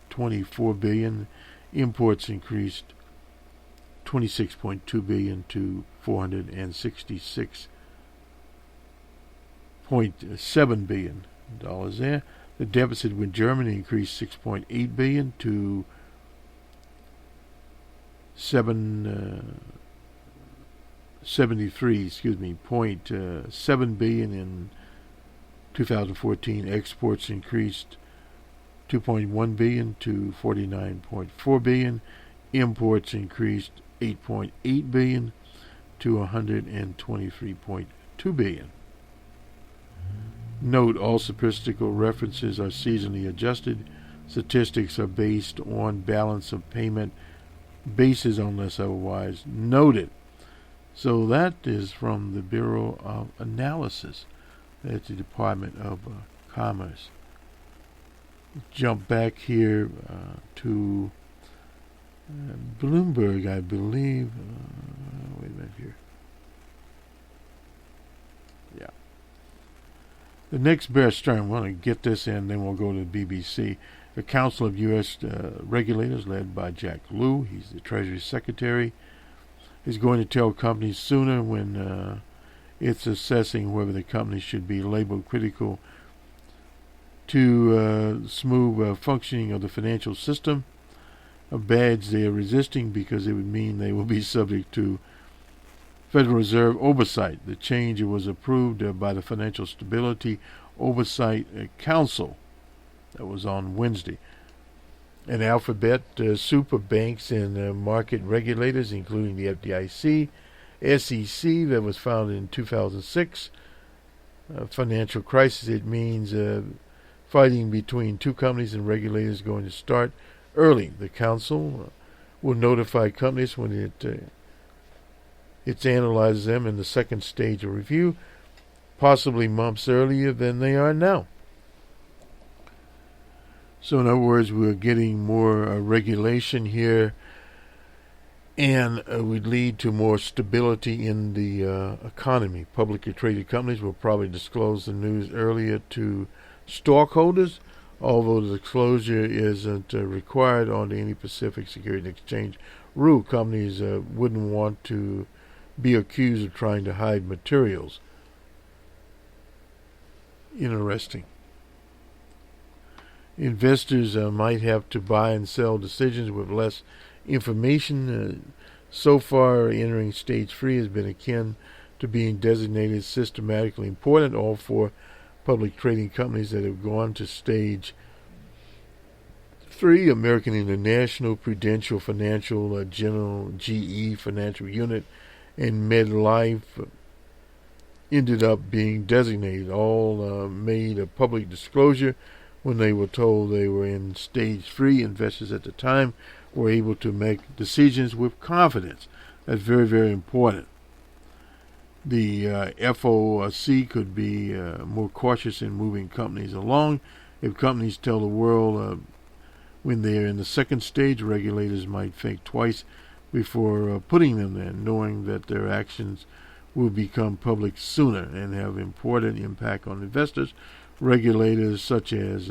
24 billion. Imports increased 26.2 billion to 466.7 billion dollars there. The deficit with Germany increased 6.8 billion to 0.7 billion in 2014. Exports increased 2.1 billion to 49.4 billion. Imports increased 8.8 billion to 123.2 billion. Note, all statistical references are seasonally adjusted. Statistics are based on balance of payment basis unless otherwise noted. So that is from the Bureau of Analysis at the Department of Commerce. Jump back here to Bloomberg, I believe. Wait a minute here. Yeah. The next Bear Stearns, we're going to get this in, then we'll go to the BBC. The Council of U.S. Regulators, led by Jack Lew, he's the Treasury Secretary, is going to tell companies sooner when it's assessing whether the company should be labeled critical to smooth functioning of the financial system. A badge they are resisting because it would mean they will be subject to Federal Reserve oversight. The change was approved by the Financial Stability Oversight Council. That was on Wednesday. An alphabet soup of banks and market regulators, including the FDIC, SEC, that was founded in 2006. Financial crisis, it means fighting between two companies and regulators going to start early. The council will notify companies when it analyzes them in the second stage of review, possibly months earlier than they are now. So in other words, we're getting more regulation here, and would lead to more stability in the economy. Publicly traded companies will probably disclose the news earlier to stockholders, although the disclosure isn't required under any Pacific Security and Exchange rule. Companies wouldn't want to be accused of trying to hide materials. Interesting. Investors might have to buy and sell decisions with less information. So far, entering stage 3 has been akin to being designated systematically important. All four public trading companies that have gone to stage 3, American International, Prudential Financial, General, GE Financial Unit, and MedLife, ended up being designated. All made a public disclosure when they were told they were in stage 3. Investors at the time were able to make decisions with confidence. That's very, very important. The FOC could be more cautious in moving companies along. If companies tell the world when they're in the second stage, regulators might think twice before putting them there, knowing that their actions will become public sooner and have important impact on investors. Regulators such as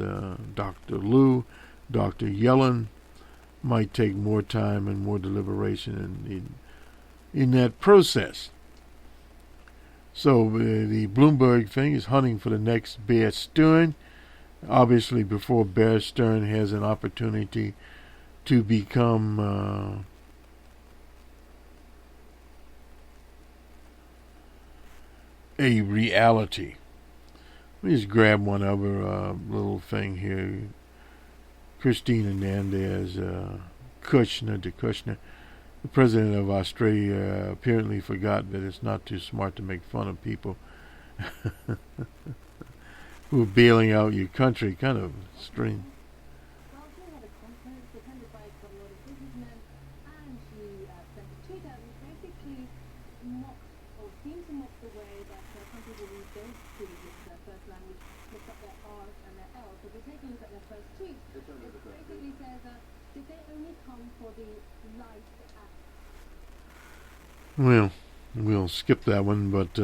Dr. Lew, Dr. Yellen, might take more time and more deliberation in that process. So the Bloomberg thing is hunting for the next Bear Stearns. Obviously, before Bear Stearns has an opportunity to become a reality. Let me just grab one other little thing here. Christine Hernandez, Kushner, the president of Australia, apparently forgot that it's not too smart to make fun of people who are bailing out your country. Kind of strange. Well, she had a conference attended by quite a lot of businessmen, and she sent a tweet out which basically mocked, or seemed to mock, the way that some people read those tweets as their first language, looked up their R and their L. So if we take a look at their first tweet, it basically says, did they only come for the light app? Well, we'll skip that one, but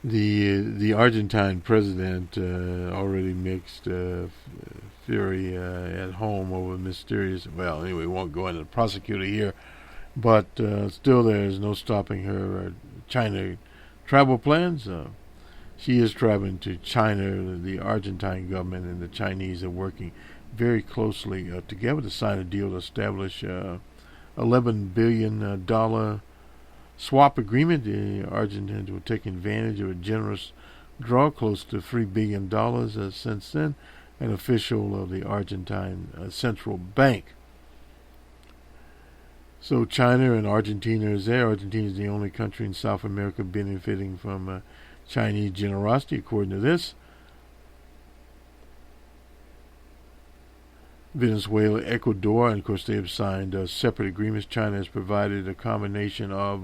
The Argentine president already mixed fury at home over mysterious. Well, anyway, we won't go into the prosecutor here, but still, there is no stopping her China travel plans. She is traveling to China. The Argentine government and the Chinese are working very closely together to sign a deal to establish $11 billion swap agreement. The Argentines were taking advantage of a generous draw, close to $3 billion since then, an official of the Argentine Central Bank. So China and Argentina is there. Argentina is the only country in South America benefiting from Chinese generosity, according to this. Venezuela, Ecuador, and of course they have signed separate agreements. China has provided a combination of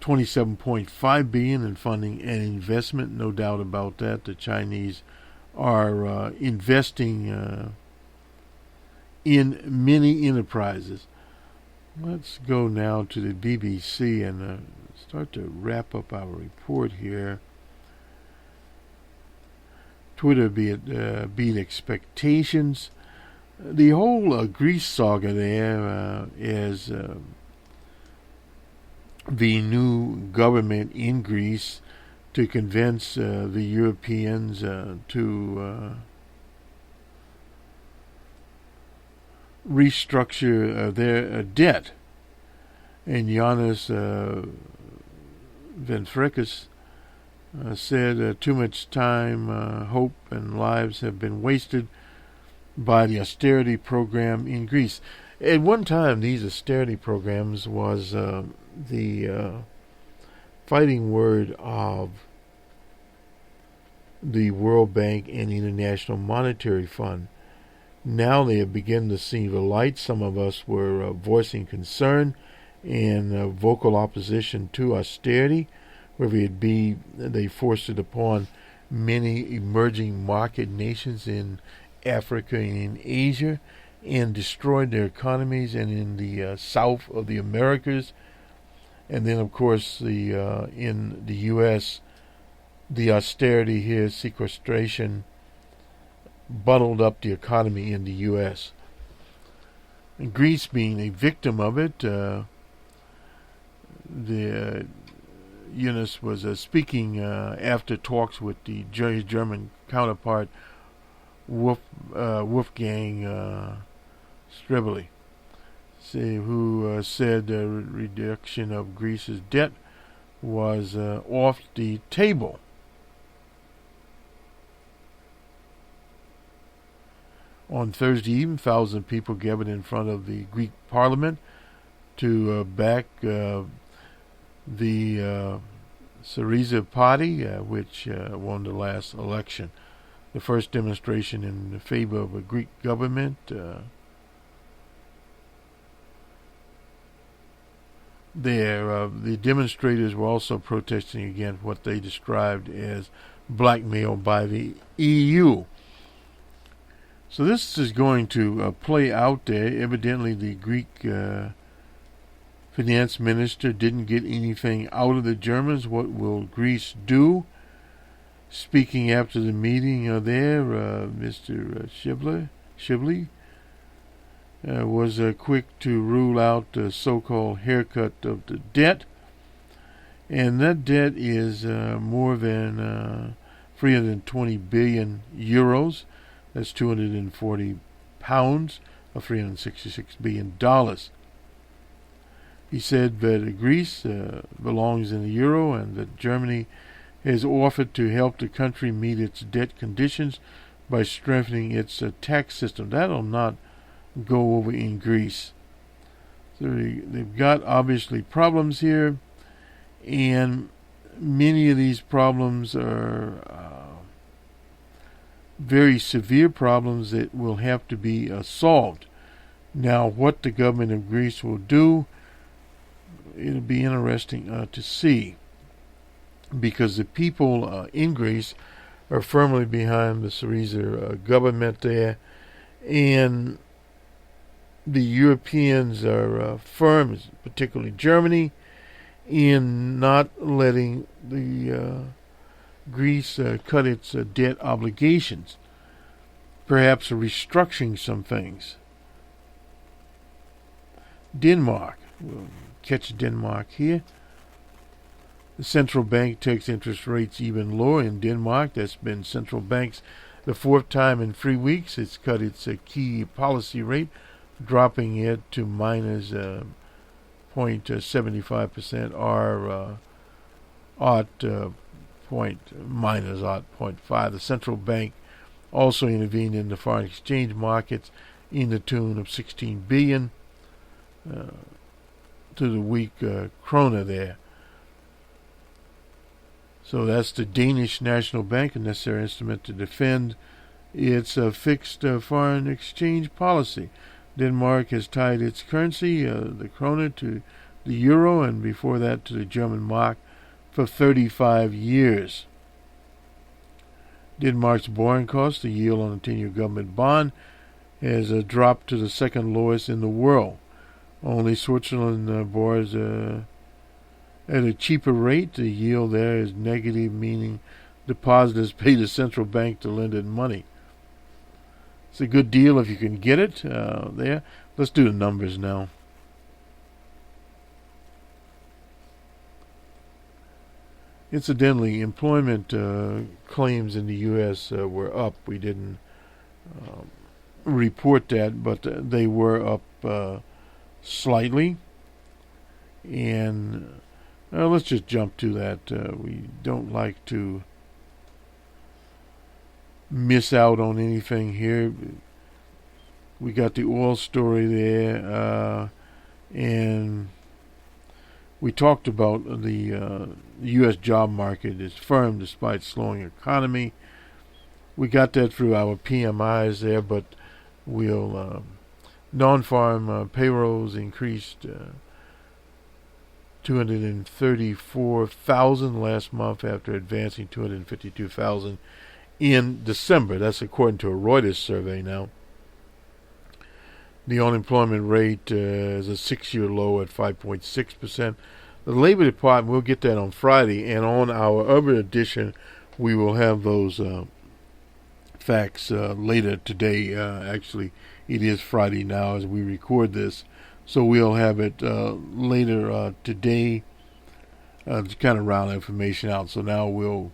$27.5 billion in funding and investment. No doubt about that. The Chinese are investing in many enterprises. Let's go now to the BBC and start to wrap up our report here. Twitter beat expectations. The whole Greece saga there is the new government in Greece to convince the Europeans to restructure their debt. And Yanis Varoufakis said too much time, hope, and lives have been wasted by the austerity program in Greece. At one time, these austerity programs was the fighting word of the World Bank and the International Monetary Fund. Now they have begun to see the light. Some of us were voicing concern and vocal opposition to austerity, whether it be they forced it upon many emerging market nations in Africa and in Asia, and destroyed their economies, and in the south of the Americas, and then of course in the U.S. the austerity here, sequestration, bottled up the economy in the U.S. And Greece being a victim of it, Eunice was speaking after talks with the German counterpart Wolfgang Strebely, who said the reduction of Greece's debt was off the table. On Thursday evening, thousands of people gathered in front of the Greek parliament to back the Syriza party, which won the last election. The first demonstration in favor of a Greek government. The demonstrators were also protesting against what they described as blackmail by the EU. So this is going to play out there. Evidently the Greek finance minister didn't get anything out of the Germans. What will Greece do? Speaking after the meeting there, Mr. Shively was quick to rule out the so-called haircut of the debt. And that debt is more than 320 billion euros. That's 240 pounds, or $366 billion. He said that Greece belongs in the euro and that Germany has offered to help the country meet its debt conditions by strengthening its tax system. That will not go over in Greece. So they've got obviously problems here, and many of these problems are very severe problems that will have to be solved. Now, what the government of Greece will do, it'll be interesting to see, because the people in Greece are firmly behind the Syriza government there, and the Europeans are firm, particularly Germany, in not letting the Greece cut its debt obligations, perhaps restructuring some things. Denmark, we'll catch Denmark here. The central bank takes interest rates even lower in Denmark. That's been central bank's the fourth time in 3 weeks. It's cut its key policy rate, dropping it to minus 0.75% or minus 0.5. The central bank also intervened in the foreign exchange markets in the tune of 16 billion to the weak krona there. So that's the Danish National Bank, a necessary instrument to defend its fixed foreign exchange policy. Denmark has tied its currency, the krona, to the euro, and before that to the German mark for 35 years. Denmark's borrowing cost, the yield on a 10-year government bond, has dropped to the second lowest in the world. Only Switzerland borrows at a cheaper rate. The yield there is negative, meaning depositors pay the central bank to lend it money. It's a good deal if you can get it there. Let's do the numbers now. Incidentally, employment claims in the U.S. Were up. We didn't report that, but they were up slightly. And let's just jump to that. We don't like to miss out on anything here. We got the oil story there, and we talked about the U.S. job market is firm despite slowing economy. We got that through our PMIs there, but we'll non-farm payrolls increased 234,000 last month after advancing 252,000 in December. That's according to a Reuters survey now. The unemployment rate is a 6-year low at 5.6%. The Labor Department, we'll get that on Friday, and on our other edition, we will have those facts later today. Actually, it is Friday now as we record this, so we'll have it later today to kind of round information out. So now we'll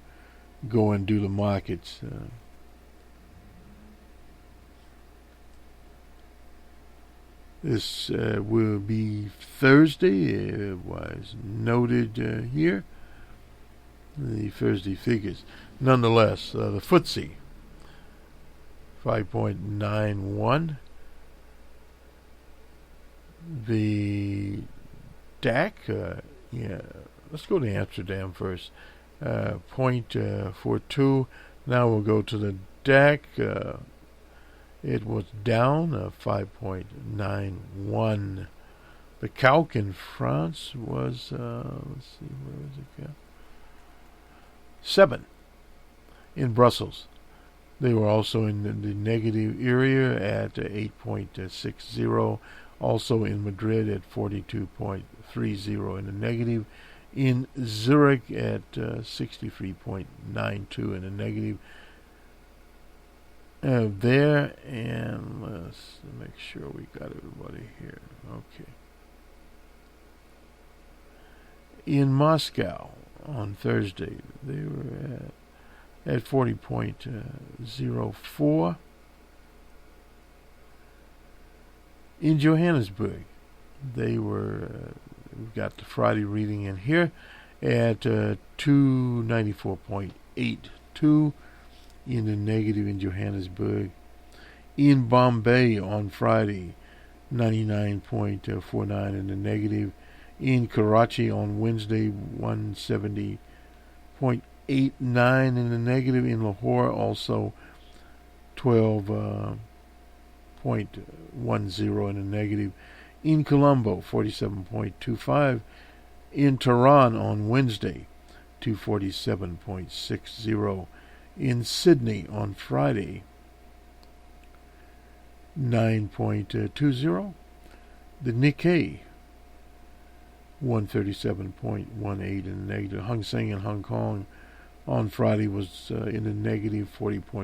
go and do the markets. This will be Thursday. It was noted here. The Thursday figures. Nonetheless, the FTSE 5.91. The DAC, let's go to Amsterdam first. 0.42. Now we'll go to the DAC. It was down 5.91. The CAC in France was, let's see, where was it? 7 in Brussels. They were also in the negative area at 8.60. Also in Madrid at 42.30 in the negative. In Zurich at 63.92 in the negative. There, and let's make sure we got everybody here. Okay. In Moscow on Thursday, they were at 40.04. In Johannesburg, they were, we've got the Friday reading in here, at 294.82 in the negative in Johannesburg. In Bombay on Friday, 99.49 in the negative. In Karachi on Wednesday, 170.89 in the negative. In Lahore also 12.10 in the negative. In Colombo, 47.25. In Tehran on Wednesday, 247.60. In Sydney on Friday, 9.20. The Nikkei 137.18 in the negative. Hang Seng in Hong Kong on Friday was in the negative 40.6.